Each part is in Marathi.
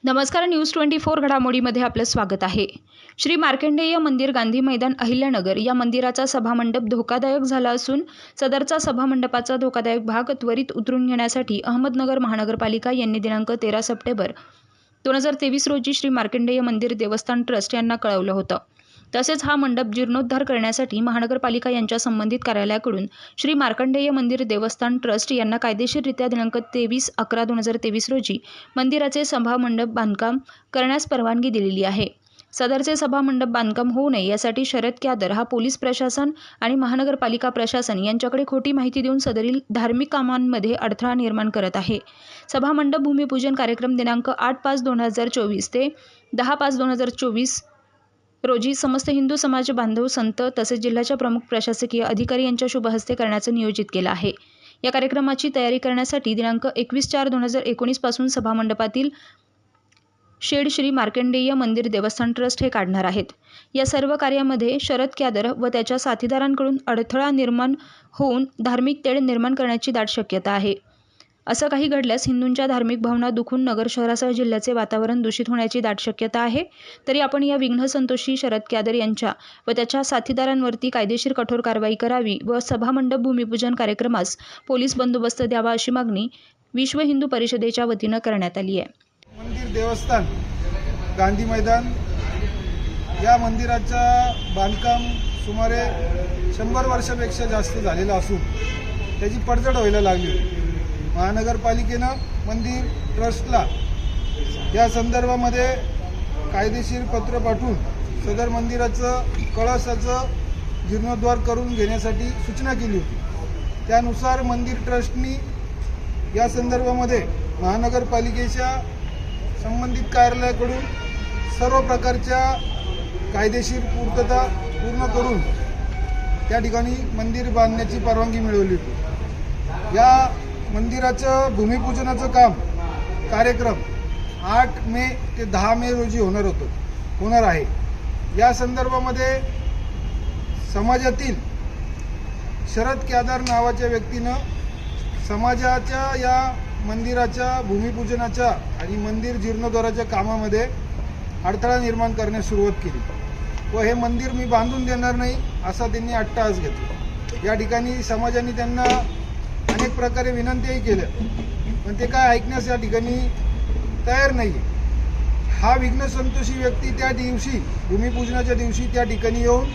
नमस्कार. न्यूज 24 घडामोडीमध्ये आपलं स्वागत आहे. श्री मार्कंडेय मंदिर गांधी मैदान अहिल्यानगर या मंदिराचा सभामंडप धोकादायक झाला असून सदरचा सभामंडपाचा धोकादायक भाग त्वरित उतरून घेण्यासाठी अहमदनगर महानगरपालिका यांनी दिनांक 13 सप्टेंबर 2023 रोजी श्री मार्कंडेय मंदिर देवस्थान ट्रस्ट यांना कळवलं होतं. तसेच हा मंडप जीर्णोद्धार करण्यासाठी महानगरपालिका यांच्या संबंधित कार्यालयाकडून श्री मार्कंडेय मंदिर देवस्थान ट्रस्ट यांना कायदेशीररित्या दिनांक 23/11/2023 रोजी मंदिराचे सभामंडप बांधकाम करण्यास परवानगी दिलेली आहे. सदरचे सभामंडप बांधकाम होऊ नये यासाठी शरद क्यादर हा पोलीस प्रशासन आणि महानगरपालिका प्रशासन यांच्याकडे खोटी माहिती देऊन सदरील धार्मिक कामांमध्ये अडथळा निर्माण करत आहे. सभामंडप भूमिपूजन कार्यक्रम दिनांक 8/5/2024 ते 10/5/2024 रोजी समस्त हिंदू समाज बांधव, संत तसेच जिल्ह्याच्या प्रमुख प्रशासकीय अधिकारी यांच्या शुभ हस्ते करण्याचं नियोजित केलं आहे. या कार्यक्रमाची तयारी करण्यासाठी दिनांक 21/4/2019 पासून सभामंडपातील शेड श्री मार्कंडेय मंदिर देवस्थान ट्रस्ट हे काढणार आहेत. या सर्व कार्यामध्ये शरद क्यादर व त्याच्या साथीदारांकडून अडथळा निर्माण होऊन धार्मिक तेढ निर्माण करण्याची दाट शक्यता आहे. असं काही घडल्यास हिंदूंच्या धार्मिक भावना दुखून नगर शहरासह जिल्ह्याचे वातावरण दूषित होण्याची दाट शक्यता आहे. तरी आपण या विघ्नसंतोषी शरद क्यादर यांच्या व त्याच्या साथीदारांवरती कायदेशीर कठोर कारवाई करावी व सभामंडप भूमिपूजन कार्यक्रमास पोलीस बंदोबस्त द्यावा अशी मागणी विश्व हिंदू परिषदेच्या वतीनं करण्यात आली आहे. मंदिर देवस्थान गांधी मैदान या मंदिराचा बांधकाम सुमारे 100 वर्षापेक्षा जास्त झालेलं असून त्याची पडझड व्हायला लागली. महानगरपालिकेनं मंदिर ट्रस्टला या संदर्भामध्ये कायदेशीर पत्र पाठवून सदर मंदिराचं कळसाचं जीर्णोद्धार करून घेण्यासाठी सूचना केली होती. त्यानुसार मंदिर ट्रस्टनी या संदर्भामध्ये महानगरपालिकेच्या संबंधित कार्यालयाकडून सर्व प्रकारच्या कायदेशीर पूर्तता पूर्ण करून त्या ठिकाणी मंदिर बांधण्याची परवानगी मिळवली होती. या मंदिराचं भूमिपूजनाचं कार्यक्रम 8 मे ते 10 मे रोजी होणार आहे. या संदर्भामध्ये समाजातील शरद क्यादर नावाच्या व्यक्तीनं समाजाच्या या मंदिराच्या भूमिपूजनाच्या आणि मंदिर जीर्णोद्धाराच्या कामामध्ये अडथळा निर्माण करण्यास सुरुवात केली व हे मंदिर मी बांधून देणार नाही असा त्यांनी अट्टहास घेतला. या ठिकाणी समाजाने त्यांना अनेक प्रकारे विनंतीही केल्या पण ते काय ऐकण्यास या ठिकाणी तयार नाही. हा विघ्नसंतोषी व्यक्ती त्या दिवशी भूमिपूजनाच्या दिवशी त्या ठिकाणी येऊन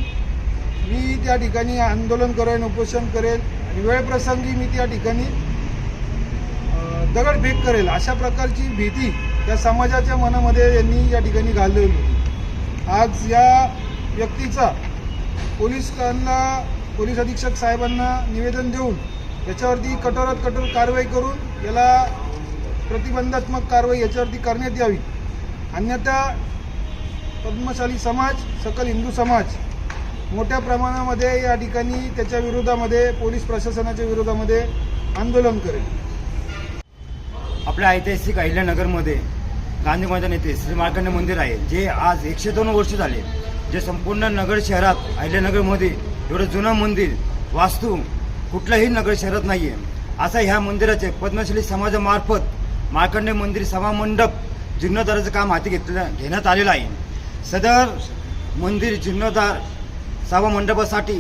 मी त्या ठिकाणी आंदोलन करेन, उपोषण करेल आणि वेळप्रसंगी मी त्या ठिकाणी दगडफेक करेल अशा प्रकारची भीती त्या समाजाच्या मनामध्ये यांनी या ठिकाणी घालवली. आज या व्यक्तीचा पोलीस अधीक्षक साहेबांना निवेदन देऊन याच्यावरती कठोरात कठोर कारवाई करून याला प्रतिबंधात्मक कारवाई याच्यावरती करण्यात यावी. अन्यथा पद्मशाली समाज, सकल हिंदू समाज मोठ्या प्रमाणामध्ये या ठिकाणी त्याच्या विरोधामध्ये पोलीस प्रशासनाच्या विरोधामध्ये आंदोलन करेल. आपल्या ऐतिहासिक अहिल्यानगरमध्ये गांधी मैदान येथे श्री मार्कंडेय मंदिर आहे, जे आज 102 वर्ष झाले. जे संपूर्ण नगर शहरात अहिल्यानगरमध्ये एवढं जुनं मंदिर वास्तू कुठल्याही नगर शहरात नाही आहे. असं ह्या मंदिराचे पद्मशाली समाजामार्फत मार्कंडेय मंदिर सभामंडप जीर्णोद्धाराचं काम हाती घेण्यात आलेलं आहे. सदर मंदिर जीर्णोद्धार सभामंडपासाठी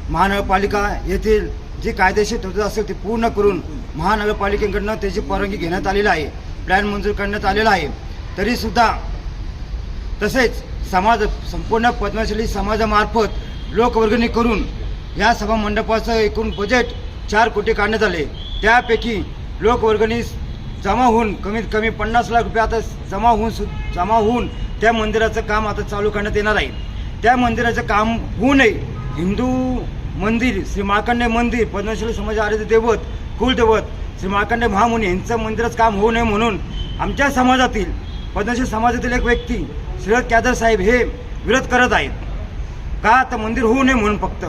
महानगरपालिका येथील जी कायदेशीर तरतूद असेल ती पूर्ण करून महानगरपालिकेकडनं त्याची परवानगी घेण्यात आलेली आहे. प्लॅन मंजूर करण्यात आलेला आहे. तरीसुद्धा तसेच संपूर्ण पद्मशाली समाजामार्फत लोकवर्गणी करून या सभामंडपाचं एकूण बजेट 4 कोटी काढण्यात आले. त्यापैकी लोकवर्गणी जमा होऊन कमीत कमी 50 लाख रुपये आता जमा होऊन त्या मंदिराचं काम आता चालू करण्यात येणार आहे. त्या मंदिराचं काम होऊ नये, हिंदू मंदिर श्री मार्कंडेय मंदिर पद्मशाली समाज आराध्य दैवत कुलदैवत श्री मार्कंडेय महामुनी यांचं मंदिराचं काम होऊ नये म्हणून आमच्या समाजातील पद्मशाली समाजातील एक व्यक्ती शरद क्यादर साहेब हे विरोध करत आहेत. का तर मंदिर होऊ नये म्हणून फक्त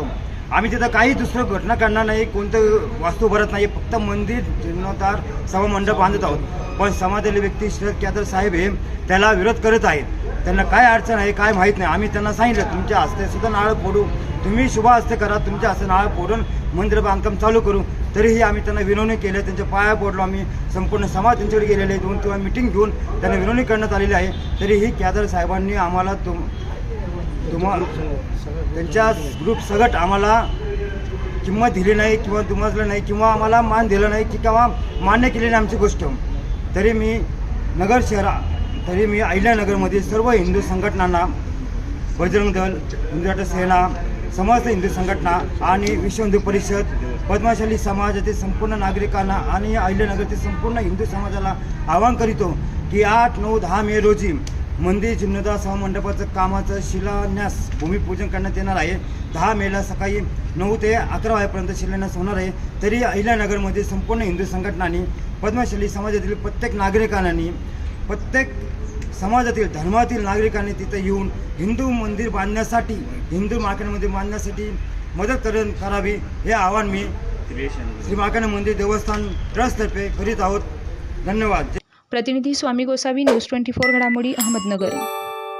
आम्ही तिथं काही दुसरं घटना करणार नाही, कोणतं वास्तू भरत नाही, फक्त मंदिर जीर्णोद्धार सभामंडप बांधत आहोत. पण समाजातील व्यक्ती शरद क्यादर साहेब हे त्याला विरोध करत आहेत. त्यांना काय अडचण आहे काय माहीत नाही. आम्ही त्यांना सांगितलं तुमच्या हस्ते सुद्धा नारळ फोडू, तुम्ही शुभ हस्ते करा, तुमच्या हस्ते नारळ फोडून मंदिर बांधकाम चालू करू. तरीही आम्ही त्यांना विनवणी केली, त्यांच्या पाया पडलो. आम्ही संपूर्ण समाज त्यांच्याकडे गेलेले 2 किंवा मिटिंग घेऊन त्यांना विनवणी करण्यात आलेली आहे. तरीही केदार साहेबांनी आम्हाला त्यांच्या ग्रुप सगट आम्हाला किंमत दिली नाही किंवा दुमजलं नाही किंवा आम्हाला मान दिलं नाही किंवा मान्य केली नाही आमची गोष्ट. तरी मी अहिल्यानगरमधील सर्व हिंदू संघटनांना, बजरंग दल, हिंदू राष्ट्र सेना, समस्त हिंदू संघटना आणि विश्व हिंदू परिषद, पद्मशाली समाजातील संपूर्ण नागरिकांना आणि अहिल्यानगरतील संपूर्ण हिंदू समाजाला आवाहन करीतो की 8, 9, 10 मे रोजी मंदिर जीर्णोद्धार सभामंडपाचं कामाचं शिलान्यास भूमिपूजन करण्यात येणार आहे. 10 मेला सकाळी 9 ते 11 वाजेपर्यंत शिलान्यास होणार आहे. तरी अहिल्यानगरमध्ये संपूर्ण हिंदू संघटनांनी, पद्मशाली समाजातील प्रत्येक नागरिकांनी, प्रत्येक समाजातील धर्मातील नागरिकांनी तिथे येऊन हिंदू मंदिर बांधण्यासाठी, हिंदू मार्केटमध्ये बांधण्यासाठी मदत करावी हे आवाहन मी श्री मार्कंडेय मंदिर देवस्थान ट्रस्टतर्फे करीत आहोत. धन्यवाद. प्रतिनिधी स्वामी गोसावी, न्यूज 24 घडामोडी, अहमदनगर.